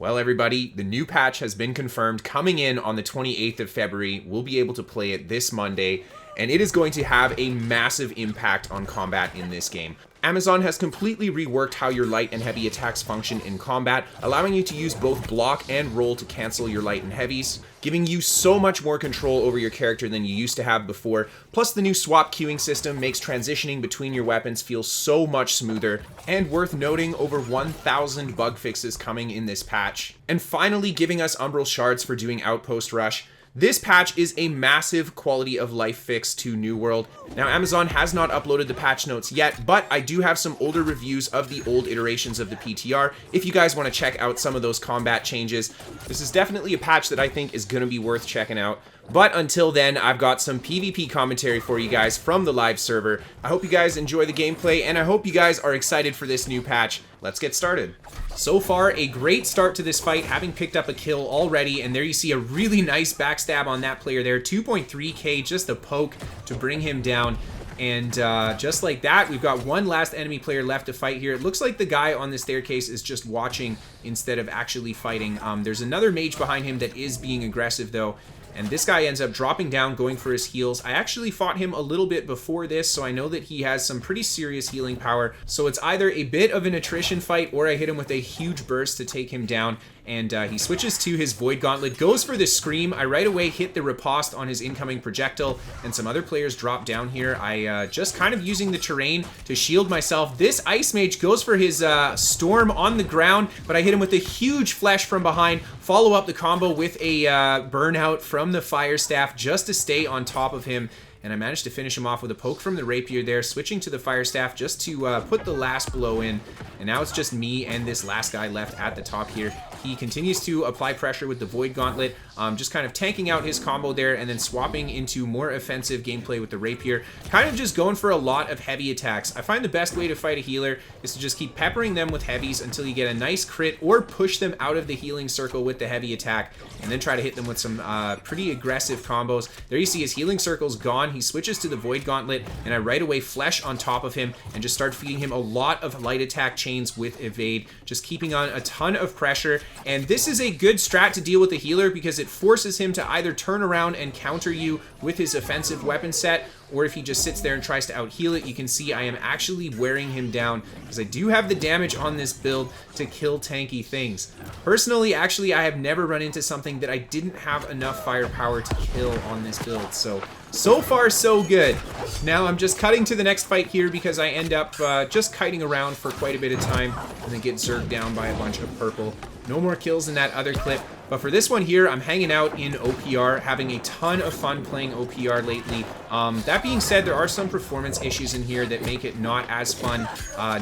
Well, everybody, the new patch has been confirmed coming in on the 28th of February. We'll be able to play it this Monday, and it is going to have a massive impact on combat in this game. Amazon has completely reworked how your light and heavy attacks function in combat, allowing you to use both block and roll to cancel your light and heavies, giving you so much more control over your character than you used to have before. Plus, the new swap queuing system makes transitioning between your weapons feel so much smoother. And worth noting, over 1,000 bug fixes coming in this patch. And finally giving us Umbral Shards for doing Outpost Rush. This patch is a massive quality of life fix to New World. Now, Amazon has not uploaded the patch notes yet, but I do have some older reviews of the old iterations of the PTR if you guys want to check out some of those combat changes. This is definitely a patch that I think is going to be worth checking out. But until then, I've got some PvP commentary for you guys from the live server. I hope you guys enjoy the gameplay, and I hope you guys are excited for this new patch. Let's get started. So far, a great start to this fight, having picked up a kill already, and there you see a really nice backstab on that player there. 2.3k, just a poke to bring him down. And just like that, we've got one last enemy player left to fight here. It looks like the guy on the staircase is just watching instead of actually fighting. There's another mage behind him that is being aggressive, though. And this guy ends up dropping down, going for his heals. I actually fought him a little bit before this, so I know that he has some pretty serious healing power. So it's either a bit of an attrition fight, or I hit him with a huge burst to take him down. And he switches to his Void Gauntlet, goes for the Scream. I right away hit the riposte on his incoming projectile, and some other players drop down here. I just kind of using the terrain to shield myself. This Ice Mage goes for his Storm on the ground, but I hit him with a huge Flesh from behind. Follow up the combo with a Burnout from the Fire Staff just to stay on top of him. And I managed to finish him off with a poke from the Rapier there, switching to the Fire Staff just to put the last blow in. And now it's just me and this last guy left at the top here. He continues to apply pressure with the Void Gauntlet, just kind of tanking out his combo there and then swapping into more offensive gameplay with the Rapier. Kind of just going for a lot of heavy attacks. I find the best way to fight a healer is to just keep peppering them with heavies until you get a nice crit or push them out of the healing circle with the heavy attack and then try to hit them with some pretty aggressive combos. There you see his healing circle's gone. He switches to the Void Gauntlet and I right away Flesh on top of him and just start feeding him a lot of light attack chains with Evade, just keeping on a ton of pressure. And this is a good strat to deal with the healer because it forces him to either turn around and counter you with his offensive weapon set, or if he just sits there and tries to out-heal it, you can see I am actually wearing him down because I do have the damage on this build to kill tanky things. Personally, actually, I have never run into something that I didn't have enough firepower to kill on this build, so far so good. Now I'm just cutting to the next fight here because I end up just kiting around for quite a bit of time and then get zerged down by a bunch of purple. No more kills in that other clip. But for this one here, I'm hanging out in OPR, having a ton of fun playing OPR lately. That being said, there are some performance issues in here that make it not as fun.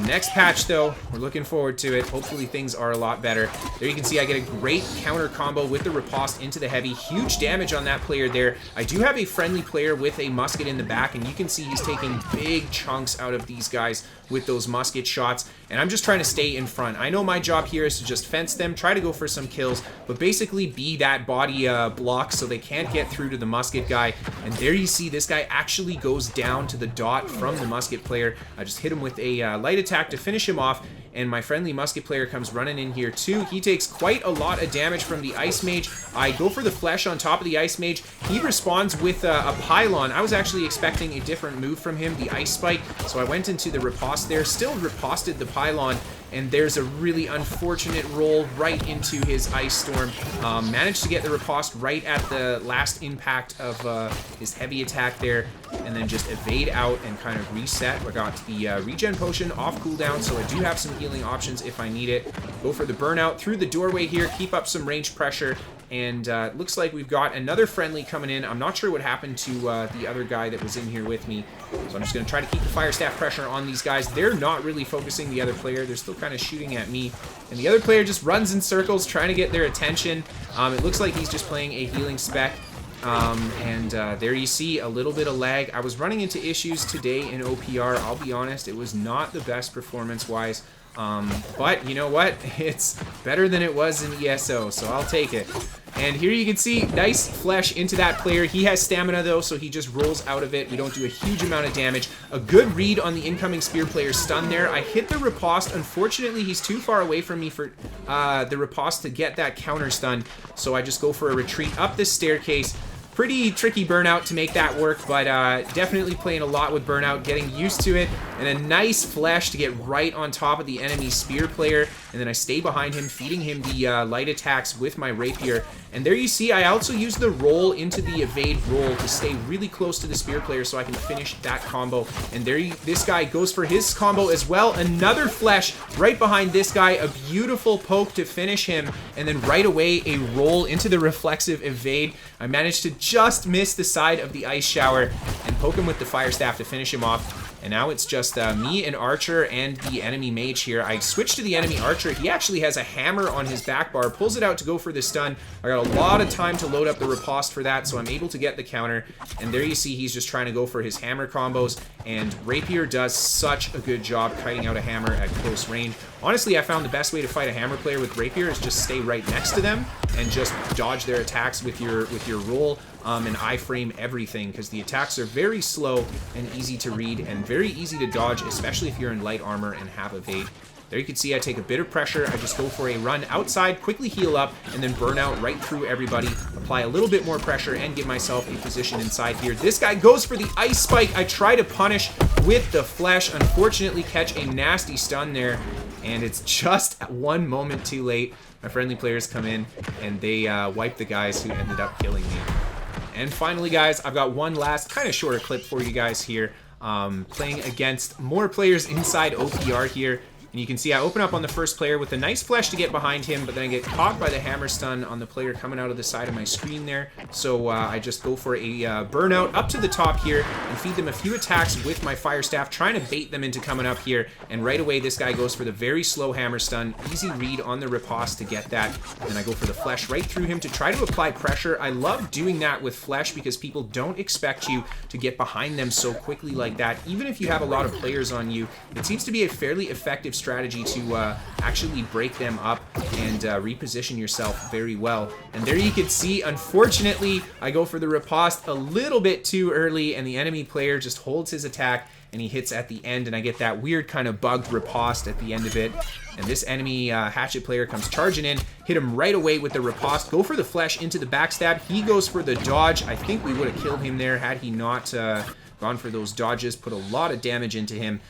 Next patch, though, we're looking forward to it. Hopefully things are a lot better. There you can see I get a great counter combo with the riposte into the heavy. Huge damage on that player there. I do have a friendly player with a musket in the back, and you can see he's taking big chunks out of these guys with those musket shots, and I'm just trying to stay in front. I know my job here is to just fence them, try to go for some kills, but basically be that body block so they can't get through to the musket guy. And there you see this guy actually goes down to the dot from the musket player. I just hit him with a light attack to finish him off, and my friendly musket player comes running in here too. He takes quite a lot of damage from the Ice Mage. I go for the Flesh on top of the Ice Mage. He responds with a Pylon. I was actually expecting a different move from him, the Ice Spike, so I went into the riposte there, still riposted the Pylon, and there's a really unfortunate roll right into his Ice Storm. Managed to get the riposte right at the last impact of his heavy attack there, and then just evade out and kind of reset. I got the regen potion off cooldown, so I do have some healing options if I need it. Go for the burnout through the doorway here, keep up some range pressure, and it looks like we've got another friendly coming in. I'm not sure what happened to the other guy that was in here with me, so I'm just going to try to keep the Fire Staff pressure on these guys. They're not really focusing the other player. They're still kind of shooting at me, and the other player just runs in circles trying to get their attention. It looks like he's just playing a healing spec. There you see a little bit of lag. I was running into issues today in OPR. I'll be honest, it was not the best performance-wise. But you know what? It's better than it was in ESO, so I'll take it. And here you can see, nice flesh into that player. He has stamina though, so he just rolls out of it. We don't do a huge amount of damage. A good read on the incoming spear player's stun there. I hit the riposte. Unfortunately, he's too far away from me for the riposte to get that counter stun. So I just go for a retreat up this staircase. Pretty tricky burnout to make that work, but definitely playing a lot with burnout, getting used to it, and a nice flash to get right on top of the enemy spear player, and then I stay behind him, feeding him the light attacks with my rapier. And there you see, I also use the roll into the evade roll to stay really close to the spear player so I can finish that combo. And there this guy goes for his combo as well. Another flash right behind this guy, a beautiful poke to finish him, and then right away a roll into the reflexive evade. I managed to just miss the side of the ice shower and poke him with the fire staff to finish him off. And now it's just me and Archer and the enemy mage here. I switched to the enemy Archer. He actually has a hammer on his back bar, pulls it out to go for the stun. I got a lot of time to load up the riposte for that, so I'm able to get the counter. And there you see he's just trying to go for his hammer combos. And Rapier does such a good job kiting out a hammer at close range. Honestly, I found the best way to fight a hammer player with Rapier is just stay right next to them and just dodge their attacks with your roll. And iframe everything, because the attacks are very slow and easy to read and very easy to dodge, especially if you're in light armor and have evade. There you can see I take a bit of pressure. I just go for a run outside, quickly heal up, and then burn out right through everybody. Apply a little bit more pressure and give myself a position inside here. This guy goes for the ice spike. I try to punish with the flesh. Unfortunately, catch a nasty stun there, and it's just one moment too late. My friendly players come in, and they wipe the guys who ended up killing me. And finally, guys, I've got one last kind of shorter clip for you guys here, playing against more players inside OPR here. And you can see I open up on the first player with a nice flash to get behind him, but then I get caught by the hammer stun on the player coming out of the side of my screen there. So I just go for a burnout up to the top here and feed them a few attacks with my fire staff, trying to bait them into coming up here. And right away, this guy goes for the very slow hammer stun. Easy read on the riposte to get that. And then I go for the flesh right through him to try to apply pressure. I love doing that with flesh because people don't expect you to get behind them so quickly like that. Even if you have a lot of players on you, it seems to be a fairly effective strategy to actually break them up and reposition yourself very well. And there you can see, unfortunately, I go for the riposte a little bit too early, and the enemy player just holds his attack and he hits at the end, and I get that weird kind of bugged riposte at the end of it. And this enemy hatchet player comes charging in, hit him right away with the riposte, go for the flesh into the backstab. He goes for the dodge. I think we would have killed him there had he not gone for those dodges, put a lot of damage into him.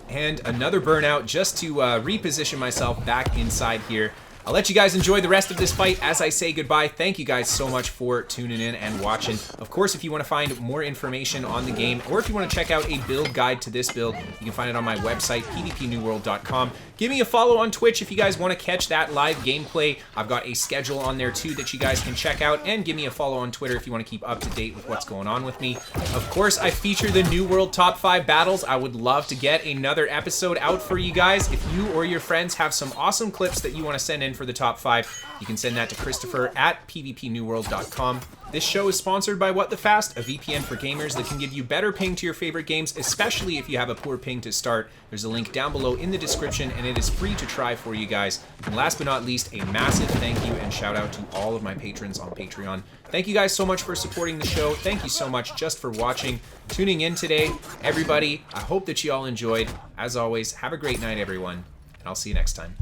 And another burnout just to reposition myself back inside here. I'll let you guys enjoy the rest of this fight as I say goodbye. Thank you guys so much for tuning in and watching. Of course, if you want to find more information on the game, or if you want to check out a build guide to this build, you can find it on my website, pvpnewworld.com. Give me a follow on Twitch if you guys want to catch that live gameplay. I've got a schedule on there too that you guys can check out, and give me a follow on Twitter if you want to keep up to date with what's going on with me. Of course, I feature the New World Top 5 battles. I would love to get another episode out for you guys. If you or your friends have some awesome clips that you want to send in for the top 5, you can send that to Kristofer at pvpnewworld.com. This show is sponsored by What the Fast, a VPN for gamers that can give you better ping to your favorite games, especially if you have a poor ping to start. There's a link down below in the description, and it is free to try for you guys. And last but not least, a massive thank you and shout out to all of my patrons on Patreon. Thank you guys so much for supporting the show. Thank you so much just for watching, tuning in today. Everybody, I hope that you all enjoyed. As always, have a great night, everyone, and I'll see you next time.